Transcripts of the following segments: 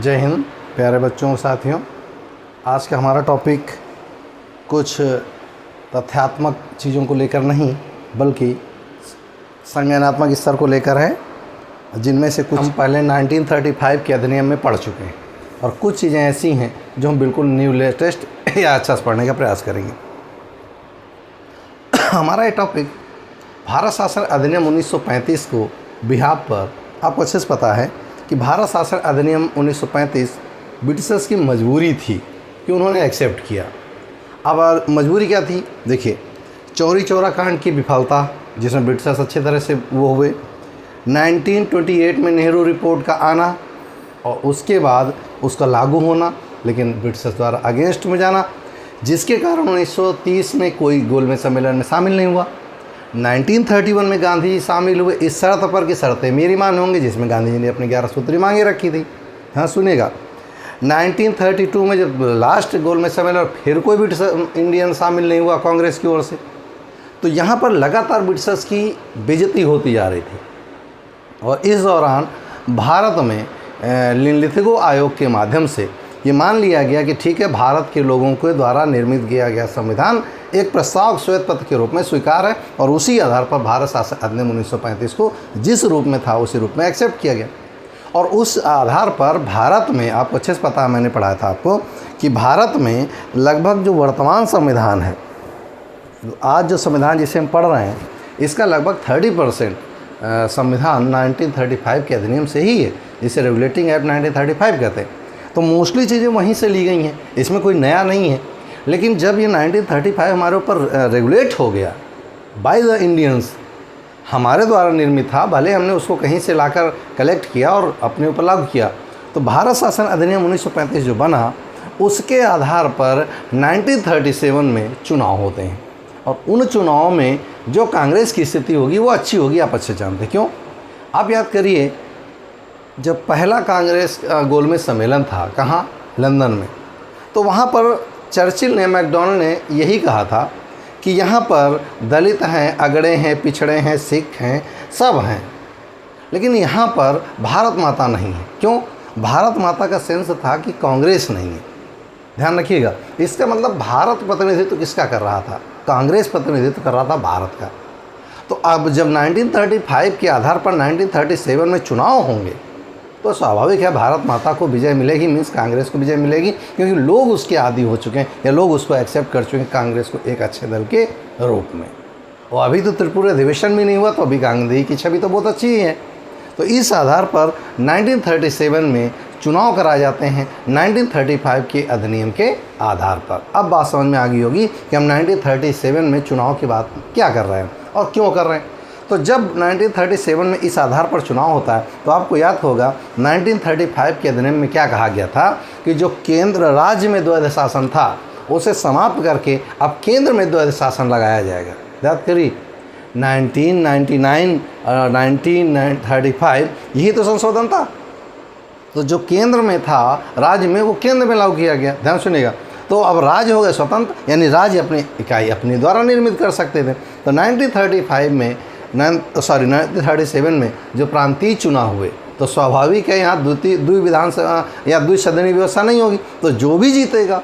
जय हिंद प्यारे बच्चों और साथियों। आज का हमारा टॉपिक कुछ तथ्यात्मक चीज़ों को लेकर नहीं बल्कि संज्ञानात्मक स्तर को लेकर है, जिनमें से कुछ हम पहले 1935 के अधिनियम में पढ़ चुके हैं और कुछ चीज़ें ऐसी हैं जो हम बिल्कुल न्यू लेटेस्ट या अच्छा से पढ़ने का प्रयास करेंगे। हमारा ये टॉपिक भारत शासन अधिनियम 1935 को बिहार पर आपको अच्छे से पता है कि भारत शासन अधिनियम 1935 ब्रिटिशर्स की मजबूरी थी कि उन्होंने एक्सेप्ट किया। अब मजबूरी क्या थी? देखिए, चौरी चौरा कांड की विफलता जिसमें ब्रिटिशर्स अच्छी तरह से वो हुए, 1928 में नेहरू रिपोर्ट का आना और उसके बाद उसका लागू होना, लेकिन ब्रिटिशर्स द्वारा अगेंस्ट में जाना, जिसके कारण 1930 में कोई गोलमेज सम्मेलन में शामिल नहीं हुआ। 1931 में गांधी जी शामिल हुए इस शर्त पर कि शर्तें मेरी मान होंगी, जिसमें गांधी जी ने अपनी 11 सूत्री मांगे रखी थी। हाँ सुनिएगा, 1932 में जब लास्ट गोलमेज सम्मेलन फिर कोई ब्रिटिश इंडियन शामिल नहीं हुआ कांग्रेस की ओर से, तो यहाँ पर लगातार ब्रिटिशर्स की बेइज्जती होती जा रही थी। और इस दौरान भारत में लिथिगो आयोग के माध्यम से ये मान लिया गया कि ठीक है, भारत के लोगों के द्वारा निर्मित किया गया संविधान एक प्रस्ताव श्वेत पत्र के रूप में स्वीकार है और उसी आधार पर भारत शासन अधिनियम 1935 को जिस रूप में था उसी रूप में एक्सेप्ट किया गया। और उस आधार पर भारत में, आपको अच्छे से पता है, मैंने पढ़ाया था आपको कि भारत में लगभग जो वर्तमान संविधान है, आज जो संविधान जिसे हम पढ़ रहे हैं, इसका लगभग 30% संविधान 1935 के अधिनियम से ही है, जिसे रेगुलेटिंग एक्ट 1935 कहते हैं। तो मोस्टली चीज़ें वहीं से ली गई हैं, इसमें कोई नया नहीं है। लेकिन जब ये 1935 हमारे ऊपर रेगुलेट हो गया बाय द इंडियंस, हमारे द्वारा निर्मित था, भले हमने उसको कहीं से लाकर कलेक्ट किया और अपने ऊपर लागू किया, तो भारत शासन अधिनियम 1935 जो बना उसके आधार पर 1937 में चुनाव होते हैं और उन चुनावों में जो कांग्रेस की स्थिति होगी वो अच्छी होगी। आप अच्छे जानते क्यों? आप याद करिए, जब पहला कांग्रेस गोलमेज सम्मेलन था, कहाँ? लंदन में, तो वहाँ पर चर्चिल ने, मैकडॉनल्ड ने यही कहा था कि यहाँ पर दलित हैं, अगड़े हैं, पिछड़े हैं, सिख हैं, सब हैं, लेकिन यहाँ पर भारत माता नहीं है। क्यों? भारत माता का सेंस था कि कांग्रेस नहीं है। ध्यान रखिएगा, इसका मतलब भारत प्रतिनिधित्व किसका कर रहा था? कांग्रेस प्रतिनिधित्व कर रहा था भारत का। तो अब जब 1935 के आधार पर 1937 में चुनाव होंगे तो स्वाभाविक है भारत माता को विजय मिलेगी, मीन्स कांग्रेस को विजय मिलेगी, क्योंकि लोग उसके आदी हो चुके हैं या लोग उसको एक्सेप्ट कर चुके हैं कांग्रेस को एक अच्छे दल के रूप में। और अभी तो त्रिपुरा अधिवेशन भी नहीं हुआ, तो अभी गांधी की छवि तो बहुत अच्छी ही है। तो इस आधार पर 1937 में चुनाव कराए जाते हैं 1935 के अधिनियम के आधार पर। अब बात समझ में आ गई होगी कि हम 1937 में चुनाव की बात क्या कर रहे हैं और क्यों कर रहे हैं। तो जब 1937 में इस आधार पर चुनाव होता है तो आपको याद होगा 1935 के अधिनियम में क्या कहा गया था कि जो केंद्र राज्य में द्वैध शासन था उसे समाप्त करके अब केंद्र में द्वैध शासन लगाया जाएगा। याद करिए, 1999 1935 यही तो संशोधन था। तो जो केंद्र में था राज्य में, वो केंद्र में लागू किया गया। ध्यान सुनिएगा, तो अब राज्य हो गए स्वतंत्र, यानी राज्य अपनी इकाई अपने द्वारा निर्मित कर सकते थे। तो 1937 में जो प्रांतीय चुनाव हुए तो स्वाभाविक है यहाँ द्वि विधानसभा या द्विसदनीय व्यवस्था नहीं होगी, तो जो भी जीतेगा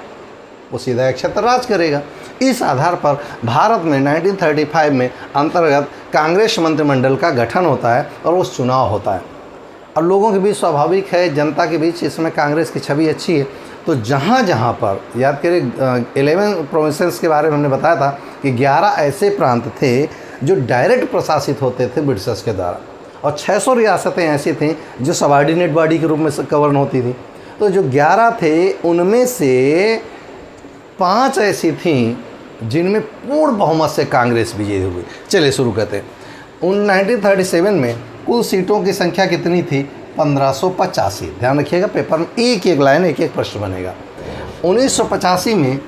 वो सीधा एक क्षेत्र राज करेगा। इस आधार पर भारत में 1935 में अंतर्गत कांग्रेस मंत्रिमंडल का गठन होता है और वो चुनाव होता है। और लोगों के बीच स्वाभाविक है, जनता के बीच इस समय कांग्रेस की छवि अच्छी है। तो जहाँ जहाँ पर याद करिए 11 प्रोविंसेस के बारे में हमने बताया था कि 11 ऐसे प्रांत थे जो डायरेक्ट प्रशासित होते थे ब्रिटिशर्स के द्वारा, और 600 रियासतें ऐसी थीं जो सबऑर्डिनेट बॉडी के रूप में गवर्न होती थी। तो जो 11 थे उनमें से 5 ऐसी थीं जिनमें पूर्ण बहुमत से कांग्रेस विजयी हुई। चलिए शुरू करते हैं। 1937 में कुल सीटों की संख्या कितनी थी? 1585। ध्यान रखिएगा, पेपर में एक एक लाइन एक एक प्रश्न बनेगा। 1985 में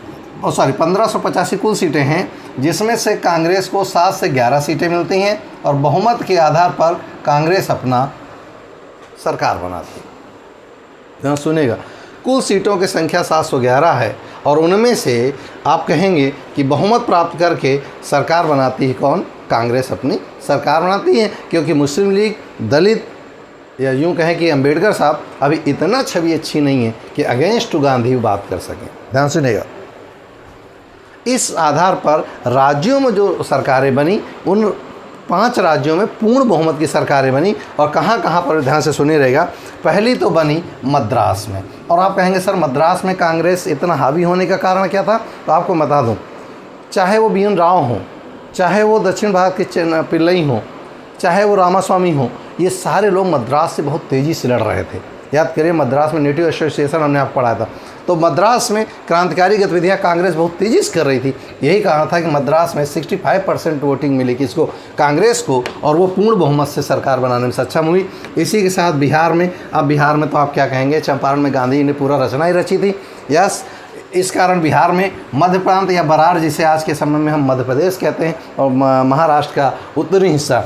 1585 कुल सीटें हैं, जिसमें से कांग्रेस को 7 से 11 सीटें मिलती हैं और बहुमत के आधार पर कांग्रेस अपना सरकार बनाती है। ध्यान सुनिएगा, कुल सीटों की संख्या 711 है और उनमें से आप कहेंगे कि बहुमत प्राप्त करके सरकार बनाती है कौन? कांग्रेस अपनी सरकार बनाती है, क्योंकि मुस्लिम लीग, दलित या यूँ कहें कि अंबेडकर साहब अभी इतना छवि अच्छी नहीं है कि अगेंस्ट टू गांधी बात कर सकें। ध्यान सुनिएगा, इस आधार पर राज्यों में जो सरकारें बनी उन 5 राज्यों में पूर्ण बहुमत की सरकारें बनी। और कहाँ कहाँ पर, ध्यान से सुनिए रहेगा, पहली तो बनी मद्रास में। और आप कहेंगे सर मद्रास में कांग्रेस इतना हावी होने का कारण क्या था? तो आपको बता दूं, चाहे वो बी एन राव हों, चाहे वो दक्षिण भारत के पिल्लई हों, चाहे वो रामास्वामी हों, ये सारे लोग मद्रास से बहुत तेज़ी से लड़ रहे थे। याद करिए, मद्रास में नेटिव एसोसिएशन हमने आपको पढ़ाया था, तो मद्रास में क्रांतिकारी गतिविधियां कांग्रेस बहुत तेज़ी से कर रही थी। यही कारण था कि मद्रास में 65% वोटिंग मिली किसको? कांग्रेस को, और वो पूर्ण बहुमत से सरकार बनाने में सक्षम हुई। इसी के साथ बिहार में, अब बिहार में तो आप क्या कहेंगे, चंपारण में गांधी ने पूरा रचना ही रची थी। यस, इस कारण बिहार में मध्य प्रांत या बरार, जिसे आज के समय में हम मध्य प्रदेश कहते हैं, और महाराष्ट्र का उत्तरी हिस्सा,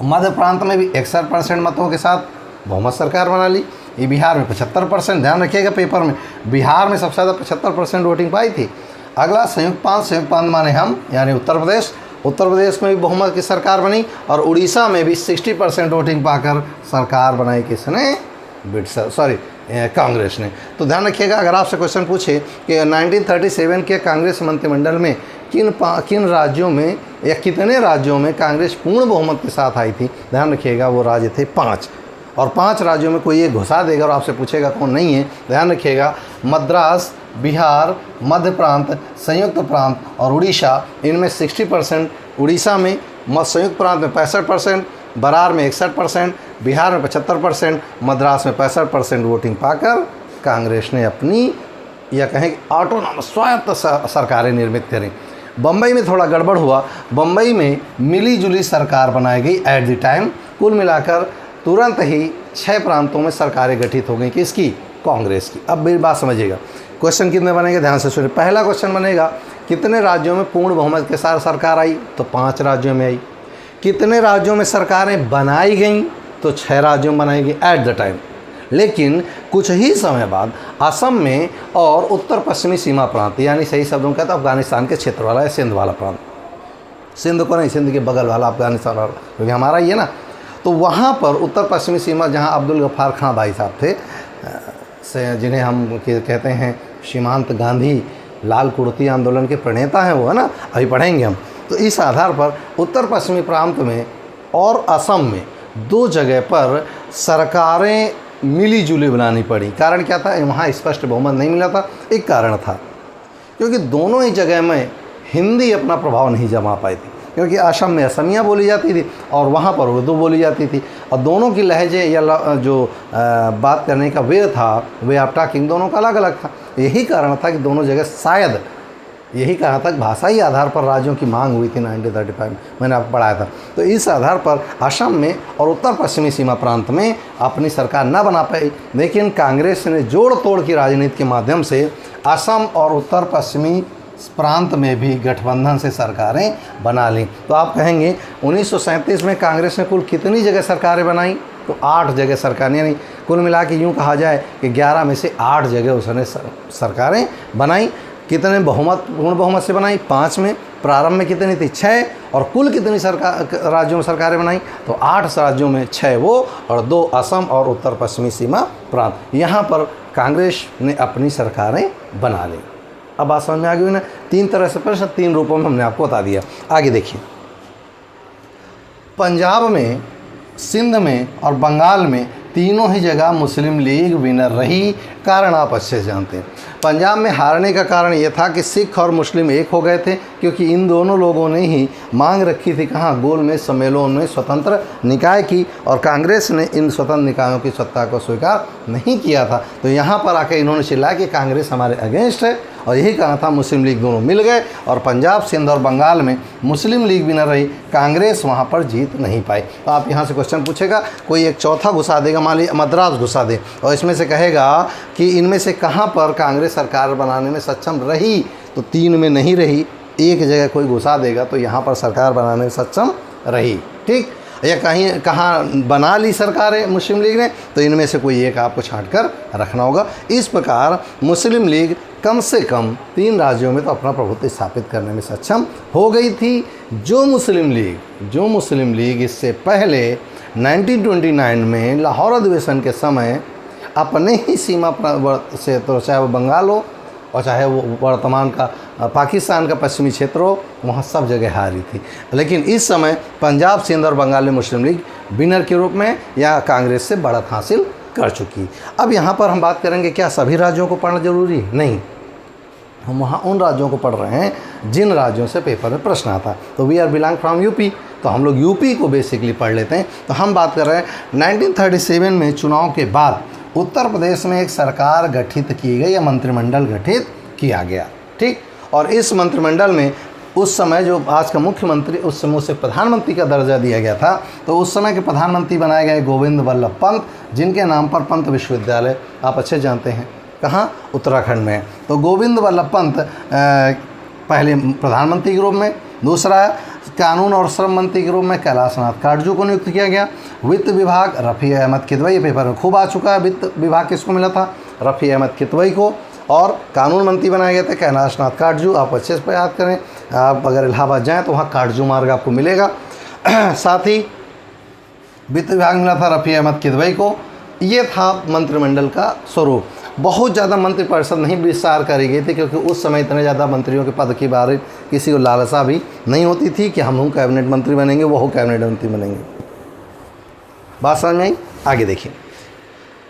मध्य प्रांत में भी 61% मतों के साथ बहुमत सरकार बना ली। ये बिहार में 75%, ध्यान रखिएगा पेपर में, बिहार में सबसे ज़्यादा 75% वोटिंग पाई थी। अगला संयुक्त प्रांत माने हम, यानी उत्तर प्रदेश। उत्तर प्रदेश में भी बहुमत की सरकार बनी, और उड़ीसा में भी 60% वोटिंग पाकर सरकार बनाई किसने? कांग्रेस ने। तो ध्यान रखिएगा, अगर आपसे क्वेश्चन पूछे कि 1937 के कांग्रेस मंत्रिमंडल में किन राज्यों में या कितने राज्यों में कांग्रेस पूर्ण बहुमत के साथ आई थी, ध्यान रखिएगा वो राज्य थे 5। और 5 राज्यों में कोई एक घुसा देगा और आपसे पूछेगा कौन नहीं है, ध्यान रखिएगा, मद्रास, बिहार, मध्य प्रांत, संयुक्त प्रांत और उड़ीसा। इनमें 60%, उड़ीसा में, संयुक्त प्रांत में 65%, बरार में 61%, बिहार में 75%, मद्रास में 65% वोटिंग पाकर कांग्रेस ने अपनी, या कहें कि ऑटोनॉमस स्वायत्त सरकारें निर्मित करें। बम्बई में थोड़ा गड़बड़ हुआ, बम्बई में मिली जुली सरकार बनाई गई एट द टाइम। कुल मिलाकर तुरंत ही 6 प्रांतों में सरकारें गठित हो गई, किसकी? कांग्रेस की। अब मेरी बात समझिएगा, क्वेश्चन कितने बनेंगे, ध्यान से सुनिए। पहला क्वेश्चन बनेगा, कितने राज्यों में पूर्ण बहुमत के साथ सरकार आई? तो 5 राज्यों में आई। कितने राज्यों में सरकारें बनाई गईं? तो 6 राज्यों में बनाई गई एट द टाइम। लेकिन कुछ ही समय बाद असम में और उत्तर पश्चिमी सीमा प्रांत, यानी सही शब्दों में कहते हैं अफगानिस्तान के क्षेत्र वाला या सिंध वाला प्रांत, सिंध को नहीं, सिंध के बगल वाला अफगानिस्तान वाला, क्योंकि हमारा ही है ना, तो वहाँ पर उत्तर पश्चिमी सीमा, जहाँ अब्दुल गफ्फार खां भाई साहब थे, जिन्हें हम कहते हैं सीमांत गांधी, लाल कुर्ती आंदोलन के प्रणेता हैं वो, है ना, अभी पढ़ेंगे हम। तो इस आधार पर उत्तर पश्चिमी प्रांत में और असम में 2 जगह पर सरकारें मिली जुली बनानी पड़ी। कारण क्या था? वहाँ स्पष्ट बहुमत नहीं मिला था। एक कारण था क्योंकि दोनों ही जगह में हिंदी अपना प्रभाव नहीं जमा पाई थी, क्योंकि असम में असमिया बोली जाती थी और वहाँ पर उर्दू बोली जाती थी, और दोनों की लहजे या जो बात करने का वे था, वे ऑफ टॉकिंग दोनों का अलग अलग था। यही कारण था कि दोनों जगह शायद, यही कहा था कि भाषाई आधार पर राज्यों की मांग हुई थी 1935 में, मैंने आपको पढ़ाया था। तो इस आधार पर असम में और उत्तर पश्चिमी सीमा प्रांत में अपनी सरकार न बना पाई, लेकिन कांग्रेस ने जोड़ तोड़ की राजनीति के माध्यम से असम और उत्तर पश्चिमी प्रांत में भी गठबंधन से सरकारें बना लीं। तो आप कहेंगे 1937 में कांग्रेस ने कुल कितनी जगह सरकारें बनाई? तो 8 जगह सरकारें, यानी कुल मिला के यूँ कहा जाए कि 11 में से 8 जगह उसने सरकारें बनाई। कितने बहुमत, पूर्ण बहुमत से बनाई? 5 में। प्रारंभ में कितनी थी? 6। और कुल कितनी राज्यों में सरकारें बनाई? तो 8 राज्यों में 6 वो और 2 असम और उत्तर पश्चिमी सीमा प्रांत, यहाँ पर कांग्रेस ने अपनी सरकारें बना ली। अब बात समझ में आ गई ना? 3 तरह से प्रश्न 3 रूपों में हमने आपको बता दिया। आगे देखिए, पंजाब में, सिंध में और बंगाल में तीनों ही जगह मुस्लिम लीग विनर रही। कारण आप अच्छे से जानते हैं। पंजाब में हारने का कारण ये था कि सिख और मुस्लिम एक हो गए थे, क्योंकि इन दोनों लोगों ने ही मांग रखी थी कहाँ? गोलमेज सम्मेलन में स्वतंत्र निकाय की, और कांग्रेस ने इन स्वतंत्र निकायों की सत्ता को स्वीकार नहीं किया था। तो यहाँ पर आकर इन्होंने चिल्लाया कि कांग्रेस हमारे अगेंस्ट है, और यही कहा था। मुस्लिम लीग दोनों मिल गए और पंजाब, सिंध और बंगाल में मुस्लिम लीग विनर रही, कांग्रेस वहाँ पर जीत नहीं पाई। तो आप यहाँ से क्वेश्चन पूछेगा, कोई एक चौथा घुसा देगा, मान लीजिए मद्रास घुसा दे, और इसमें से कहेगा कि इनमें से कहाँ पर कांग्रेस सरकार बनाने में सक्षम रही? तो 3 में नहीं रही, एक जगह कोई घुसा देगा तो यहाँ पर सरकार बनाने में सक्षम रही, ठीक। या कहीं कहाँ बना ली सरकारें मुस्लिम लीग ने, तो इनमें से कोई एक आपको छांट कर रखना होगा। इस प्रकार मुस्लिम लीग कम से कम 3 राज्यों में तो अपना प्रभुत्व स्थापित करने में सक्षम हो गई थी। जो मुस्लिम लीग इससे पहले 1929 में लाहौर अधिवेशन के समय अपने ही सीमा से, तो चाहे वो बंगाल हो और चाहे वो वर्तमान का पाकिस्तान का पश्चिमी क्षेत्र हो, वहाँ सब जगह हारी थी। लेकिन इस समय पंजाब, सिंध और बंगाल में मुस्लिम लीग विनर के रूप में या कांग्रेस से बढ़त हासिल कर चुकी। अब यहाँ पर हम बात करेंगे क्या सभी राज्यों को पढ़ना जरूरी? नहीं, हम वहाँ उन राज्यों को पढ़ रहे हैं जिन राज्यों से पेपर में प्रश्न आता। तो we are belong from UP, तो हम लोग यूपी को बेसिकली पढ़ लेते हैं। तो हम बात कर रहे हैं 1937 में चुनाव के बाद उत्तर प्रदेश में एक सरकार गठित की गई या मंत्रिमंडल गठित किया गया, ठीक। और इस मंत्रिमंडल में उस समय जो आज का मुख्यमंत्री, उस समय उसे प्रधानमंत्री का दर्जा दिया गया था। तो उस समय के प्रधानमंत्री बनाए गए गोविंद वल्लभ पंत, जिनके नाम पर पंत विश्वविद्यालय आप अच्छे जानते हैं कहाँ, उत्तराखंड में। तो गोविंद वल्लभ पंत पहले प्रधानमंत्री के रूप में, दूसरा कानून और श्रम मंत्री के रूप में कैलाश नाथ काटजू को नियुक्त किया गया। वित्त विभाग रफ़ी अहमद किदवई, पेपर में खूब आ चुका है, वित्त विभाग किसको मिला था? रफ़ी अहमद किदवई को। और कानून मंत्री बनाए गए थे कैलाश नाथ काटजू, आप अच्छे से याद करें। आप अगर इलाहाबाद जाएँ तो वहाँ काटजू मार्ग आपको मिलेगा। साथ ही वित्त विभाग मिला था रफ़ी अहमद किदवई को। ये था मंत्रिमंडल का स्वरूप। बहुत ज़्यादा मंत्रिपरिषद नहीं विस्तार करी गई थी, क्योंकि उस समय इतने ज़्यादा मंत्रियों के पद की बारे किसी को लालसा भी नहीं होती थी कि हम कैबिनेट मंत्री बनेंगे, वो कैबिनेट मंत्री बनेंगे। बात समझ में आई? आगे देखिए,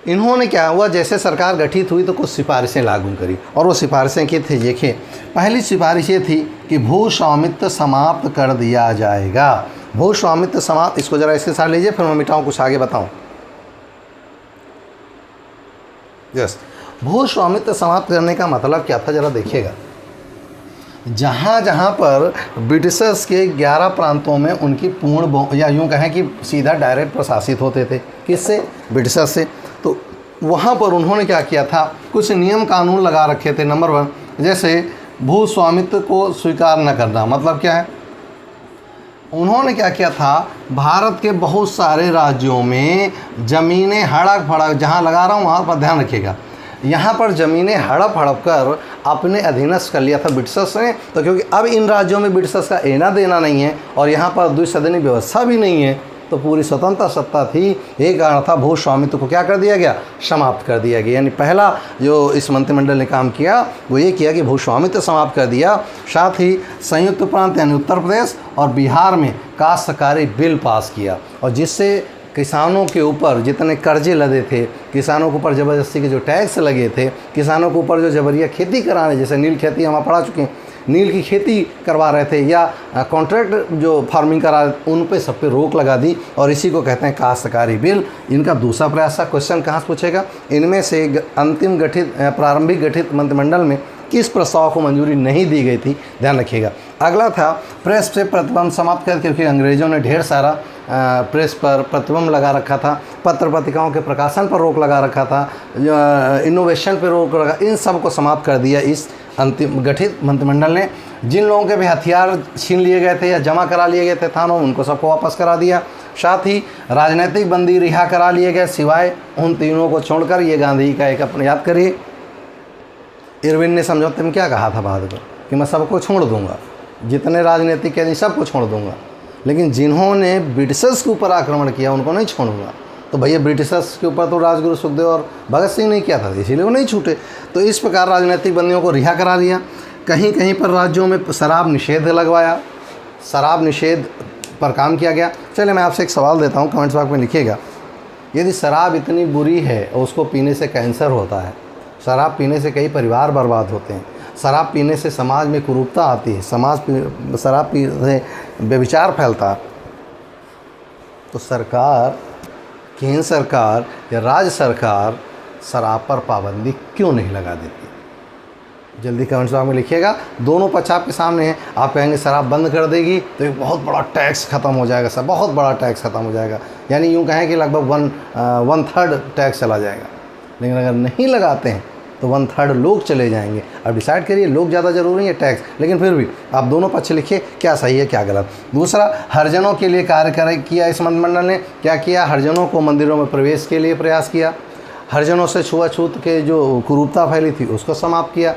इन्होंने क्या हुआ, जैसे सरकार गठित हुई तो कुछ सिफारिशें लागू करी, और वो सिफारिशें की थी। देखिए, पहली सिफारिश ये थी कि भू स्वामित्व समाप्त कर दिया जाएगा। भू स्वामित्व समाप्त, इसको ज़रा इसके साथ लीजिए, फिर मैं मिटाऊँ कुछ आगे बताऊँ। यस, भू स्वामित्व समाप्त करने का मतलब क्या था, ज़रा देखिएगा। जहाँ जहाँ पर ब्रिटिशर्स के 11 प्रांतों में उनकी पूर्ण, या यूँ कहें कि सीधा डायरेक्ट प्रशासित होते थे, किससे? ब्रिटिशर्स से। तो वहाँ पर उन्होंने क्या किया था, कुछ नियम कानून लगा रखे थे। नंबर 1, जैसे भू स्वामित्व को स्वीकार न करना, मतलब क्या है? उन्होंने क्या किया था, भारत के बहुत सारे राज्यों में ज़मीनें हड़प हड़प, जहाँ लगा रहा हूँ वहाँ पर ध्यान रखिएगा, यहाँ पर ज़मीनें हड़प हड़प कर अपने अधीनस्थ कर लिया था ब्रिटिशर्स ने। तो क्योंकि अब इन राज्यों में ब्रिटिशर्स का लेना देना नहीं है और यहाँ पर द्विसदनी व्यवस्था भी नहीं है, तो पूरी स्वतंत्र सत्ता थी। एक कारण था भू स्वामित्व को क्या कर दिया गया, समाप्त कर दिया गया। यानी पहला जो इस मंत्रिमंडल ने काम किया वो ये किया कि भू स्वामित्व समाप्त कर दिया। साथ ही संयुक्त प्रांत यानी उत्तर प्रदेश और बिहार में काश्तकारी बिल पास किया, और जिससे किसानों के ऊपर जितने कर्जे लदे थे, किसानों के ऊपर ज़बरदस्ती के जो टैक्स लगे थे, किसानों के ऊपर जो जबरिया खेती कराने, जैसे नील खेती हम पढ़ा चुके हैं, नील की खेती करवा रहे थे या कॉन्ट्रैक्ट जो फार्मिंग करा, उन पे सब पे रोक लगा दी, और इसी को कहते हैं काश्तकारी बिल। इनका दूसरा प्रयास था। क्वेश्चन कहाँ से पूछेगा, इनमें से अंतिम गठित प्रारंभिक गठित मंत्रिमंडल में किस प्रस्ताव को मंजूरी नहीं दी गई थी, ध्यान रखिएगा। अगला था प्रेस से प्रतिबंध समाप्त कर, क्योंकि अंग्रेज़ों ने ढेर सारा प्रेस पर प्रतिबंध लगा रखा था, पत्र पत्रिकाओं के प्रकाशन पर रोक लगा रखा था, इनोवेशन पर रोक लगा, इन सब को समाप्त कर दिया इस अंतिम गठित मंत्रिमंडल ने। जिन लोगों के भी हथियार छीन लिए गए थे या जमा करा लिए गए थे थानों, उनको सबको वापस करा दिया। साथ ही राजनीतिक बंदी रिहा करा लिए गए, सिवाय उन तीनों को छोड़कर। ये गांधी का एक अपने याद करिए, इरविन ने समझौते में क्या कहा था बहादुर, कि मैं सबको छोड़ दूंगा, जितने राजनीतिक कैदी सबको छोड़ दूंगा, लेकिन जिन्होंने ब्रिटिशर्स के ऊपर आक्रमण किया उनको नहीं छोड़ूंगा। तो भैया ब्रिटिशर्स के ऊपर तो राजगुरु सुखदेव और भगत सिंह ने किया था, इसीलिए वो नहीं छूटे। तो इस प्रकार राजनीतिक बंदियों को रिहा करा दिया। कहीं कहीं पर राज्यों में शराब निषेध लगवाया, शराब निषेध पर काम किया गया। चलिए मैं आपसे एक सवाल देता हूँ, कमेंट्स बॉक्स में लिखिएगा। यदि शराब इतनी बुरी है और उसको पीने से कैंसर होता है, शराब पीने से कई परिवार बर्बाद होते हैं, शराब पीने से समाज में कुरूपता आती है, शराब पीने से व्यभिचार फैलता है, तो सरकार, केंद्र सरकार या राज्य सरकार शराब पर पाबंदी क्यों नहीं लगा देती? जल्दी कमेंट्स बॉक्स में लिखिएगा। दोनों पक्ष आपके सामने हैं। आप कहेंगे शराब बंद कर देगी तो एक बहुत बड़ा टैक्स ख़त्म हो जाएगा, सब बहुत बड़ा टैक्स ख़त्म हो जाएगा, यानी यूँ कहें कि लगभग 1/3 टैक्स चला जाएगा। लेकिन अगर नहीं लगाते हैं तो 1/3 लोग चले जाएंगे। अब डिसाइड करिए, लोग ज़्यादा ज़रूरी है टैक्स, लेकिन फिर भी आप दोनों पक्ष लिखिए क्या सही है क्या गलत। दूसरा, हरिजनों के लिए कार्य किया इस मंत्रिमंडल ने। क्या किया? हरिजनों को मंदिरों में प्रवेश के लिए प्रयास किया, हरिजनों से छुआछूत के जो कुरूपता फैली थी उसको समाप्त किया,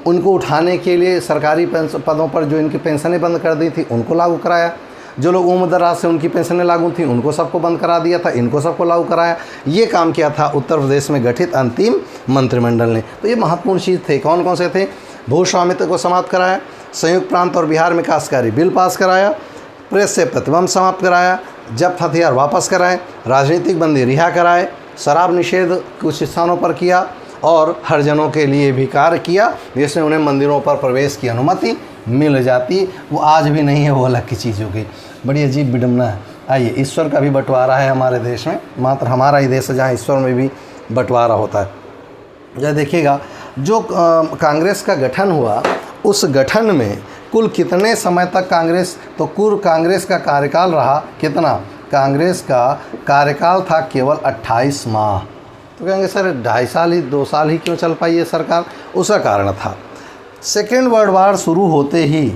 उनको उठाने के लिए सरकारी पदों पर जो इनकी पेंशनें बंद कर दी थी उनको लागू कराया। जो लोग उम्र दराज से उनकी पेंशनें लागू थी उनको सबको बंद करा दिया था, इनको सबको लागू कराया। ये काम किया था उत्तर प्रदेश में गठित अंतिम मंत्रिमंडल ने। तो ये महत्वपूर्ण चीज़ थे। कौन कौन से थे? भू स्वामित्व को समाप्त कराया, संयुक्त प्रांत और बिहार में विकासकारी बिल पास कराया, प्रेस से प्रतिबंध समाप्त कराया, जब्त हथियार वापस कराए, राजनीतिक बंदी रिहा कराए, शराब निषेध कुछ स्थानों पर किया और हरिजनों के लिए भी कार्य किया, जिससे उन्हें मंदिरों पर प्रवेश की अनुमति मिल जाती। वो आज भी नहीं है, वो अलग की चीज़ हो गई। बड़ी अजीब विडम्बना है। आइए, ईश्वर का भी बंटवारा है हमारे देश में, मात्र हमारा ही देश है जहाँ ईश्वर में भी बंटवारा होता है। जब देखिएगा, जो कांग्रेस का गठन हुआ, उस गठन में कुल कितने समय तक कांग्रेस, तो कुल कांग्रेस का कार्यकाल रहा कितना? कांग्रेस का कार्यकाल था केवल 28 माह। तो कहेंगे सर 2.5 साल ही, 2 साल ही क्यों चल पाई ये सरकार? उसका कारण था सेकेंड वर्ल्ड वार शुरू होते ही,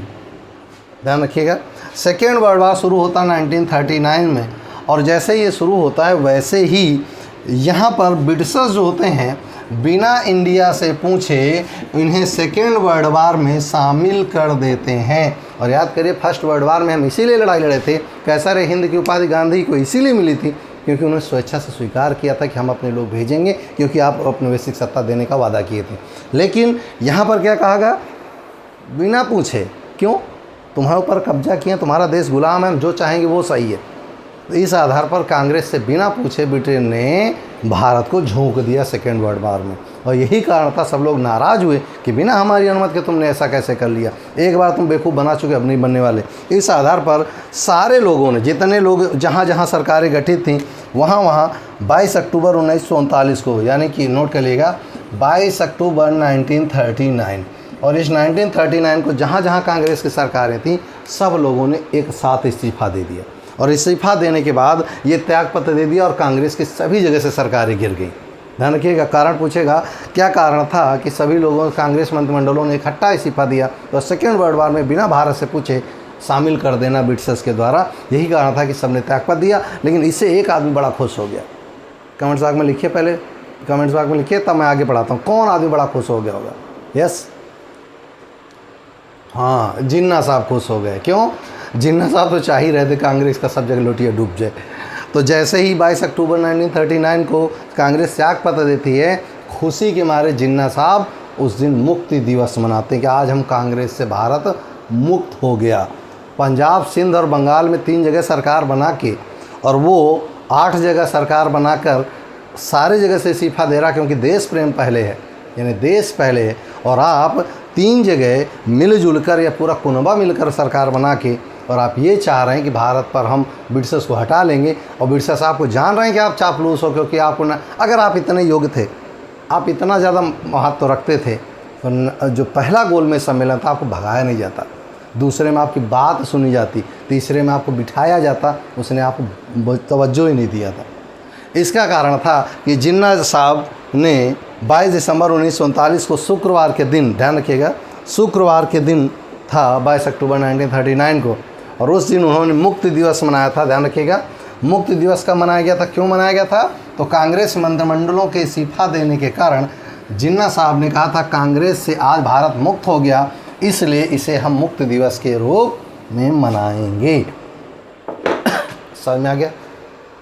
ध्यान रखिएगा, सेकेंड वर्ल्ड वार शुरू होता 1939 में, और जैसे ये शुरू होता है वैसे ही यहाँ पर ब्रिटिशर्स जो होते हैं बिना इंडिया से पूछे इन्हें सेकेंड वर्ल्ड वार में शामिल कर देते हैं। और याद करिए, फर्स्ट वर्ल्ड वार में हम इसीलिए लड़ाई लड़े थे। कैसर हिंद की उपाधि गांधी को इसीलिए मिली थी क्योंकि उन्होंने स्वेच्छा से स्वीकार किया था कि हम अपने लोग भेजेंगे, क्योंकि आप अपने वैश्विक सत्ता देने का वादा किए थे। लेकिन यहाँ पर क्या कहा गया? बिना पूछे। क्यों? तुम्हारे ऊपर कब्जा किया, तुम्हारा देश गुलाम है, हम जो चाहेंगे वो सही है। तो इस आधार पर कांग्रेस से बिना पूछे ब्रिटेन ने भारत को झोंक दिया सेकेंड वर्ल्ड वार में। और यही कारण था सब लोग नाराज़ हुए कि बिना हमारी अनुमति के तुमने ऐसा कैसे कर लिया, एक बार तुम बेवकूफ़ बना चुके, अब नहीं बनने वाले। इस आधार पर सारे लोगों ने, जितने लोग जहाँ जहाँ सरकारें गठित थीं वहाँ वहाँ 22 अक्टूबर 1939 को, यानी कि नोट कर लीजिएगा 22 अक्टूबर 1939, और इस 1939 को जहाँ जहाँ कांग्रेस की सरकारें थीं सब लोगों ने एक साथ इस्तीफ़ा दे दिया। और इस्तीफा देने के बाद ये त्यागपत्र दे दिया और कांग्रेस की सभी जगह से सरकारें गिर गई। ध्यान रखिएगा, कारण पूछेगा क्या कारण था कि सभी लोगों, कांग्रेस मंत्रिमंडलों ने इकट्ठा इस्तीफा दिया तो सेकेंड वर्ल्ड वार में बिना भारत से पूछे शामिल कर देना ब्रिटिशर्स के द्वारा। यही कारण था कि सबने त्यागपत्र दिया। लेकिन इससे एक आदमी बड़ा खुश हो गया। कमेंट्स बॉक्स में लिखिए, पहले कमेंट्स बॉक्स में लिखिए, तब मैं आगे पढ़ाता हूँ। कौन आदमी बड़ा खुश हो गया होगा? यस, हाँ, जिन्ना साहब खुश हो गए। क्यों? जिन्ना साहब तो चाह ही रहे थे कांग्रेस का सब जगह लोटिया डूब जाए। तो जैसे ही 22 अक्टूबर 1939 को कांग्रेस त्यागपत्र देती है, खुशी के मारे जिन्ना साहब उस दिन मुक्ति दिवस मनाते हैं कि आज हम कांग्रेस से भारत मुक्त हो गया। पंजाब, सिंध और बंगाल में 3 जगह सरकार बना के, और वो 8 जगह सरकार बनाकर सारे जगह से इस्तीफा दे रहा, क्योंकि देश प्रेम पहले है, यानी देश पहले है। और आप 3 जगह मिलजुल कर या पूरा कुनबा मिलकर सरकार बना के, और आप ये चाह रहे हैं कि भारत पर हम ब्रिटिशर्स को हटा लेंगे। और ब्रिटिशर्स आपको जान रहे हैं कि आप चापलूस हो, क्योंकि आपको ना, अगर आप इतने योग्य थे, आप इतना ज़्यादा महत्व रखते थे, तो जो पहला गोलमेज सम्मेलन था आपको भगाया नहीं जाता, दूसरे में आपकी बात सुनी जाती, तीसरे में आपको बिठाया जाता, उसने आपको तवज्जो ही नहीं दिया था। इसका कारण था कि जिन्ना साहब ने 22 दिसंबर 1939 को शुक्रवार के दिन, ध्यान रखिएगा, शुक्रवार के दिन था 22 अक्टूबर 1939 को, और उस दिन उन्होंने मुक्ति दिवस मनाया था। ध्यान रखिएगा, मुक्ति दिवस कब मनाया गया था, क्यों मनाया गया था? तो कांग्रेस मंत्रिमंडलों के इस्तीफा देने के कारण जिन्ना साहब ने कहा था कांग्रेस से आज भारत मुक्त हो गया, इसलिए इसे हम मुक्ति दिवस के रूप में मनाएंगे। समझ में आ गया?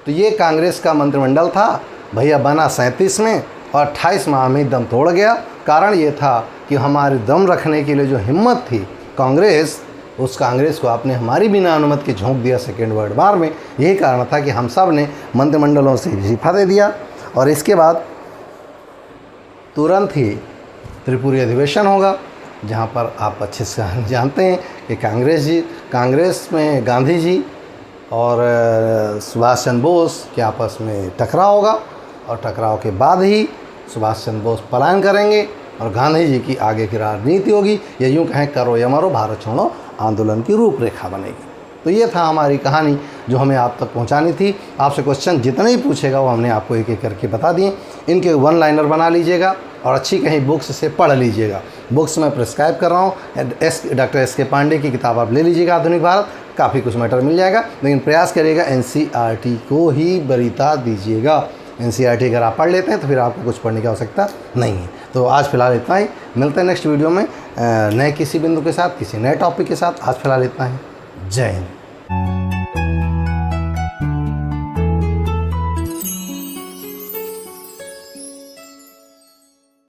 तो ये कांग्रेस का मंत्रिमंडल था भैया, बना 37 में और 28 माह में दम तोड़ गया। कारण ये था कि हमारे दम रखने के लिए जो हिम्मत थी कांग्रेस, उस कांग्रेस को आपने हमारी बिना अनुमति के झोंक दिया सेकेंड वर्ल्ड वार में। यही कारण था कि हम सब ने मंत्रिमंडलों से इस्तीफा दे दिया। और इसके बाद तुरंत ही त्रिपुरी अधिवेशन होगा, जहाँ पर आप अच्छे से जानते हैं कि कांग्रेस में गांधी जी और सुभाष चंद्र बोस के आपस में टकराव होगा, और टकराव के बाद ही सुभाष चंद्र बोस पलायन करेंगे और गांधी जी की आगे की राजनीति होगी। या यूँ कहें करो या मरो, भारत छोड़ो आंदोलन की रूपरेखा बनेगी। तो ये था हमारी कहानी जो हमें आप तक पहुंचानी थी। आपसे क्वेश्चन जितने ही पूछेगा वो हमने आपको एक एक करके बता दिए। इनके 1 लाइनर बना लीजिएगा और अच्छी कहीं बुक्स से पढ़ लीजिएगा। बुक्स मैं प्रिस्क्राइब कर रहा हूँ, डॉक्टर एस के पांडे की किताब आप ले लीजिएगा, आधुनिक भारत, काफ़ी कुछ मैटर मिल जाएगा। लेकिन प्रयास करिएगा NCERT को ही वरीयता दीजिएगा। NCERT अगर आप पढ़ लेते हैं तो फिर आपको कुछ पढ़ने की आवश्यकता नहीं है। तो आज फिलहाल इतना ही, मिलते हैं नेक्स्ट वीडियो में नए किसी बिंदु के साथ, किसी नए टॉपिक के साथ। आज फिलहाल इतना ही। जय हिंद।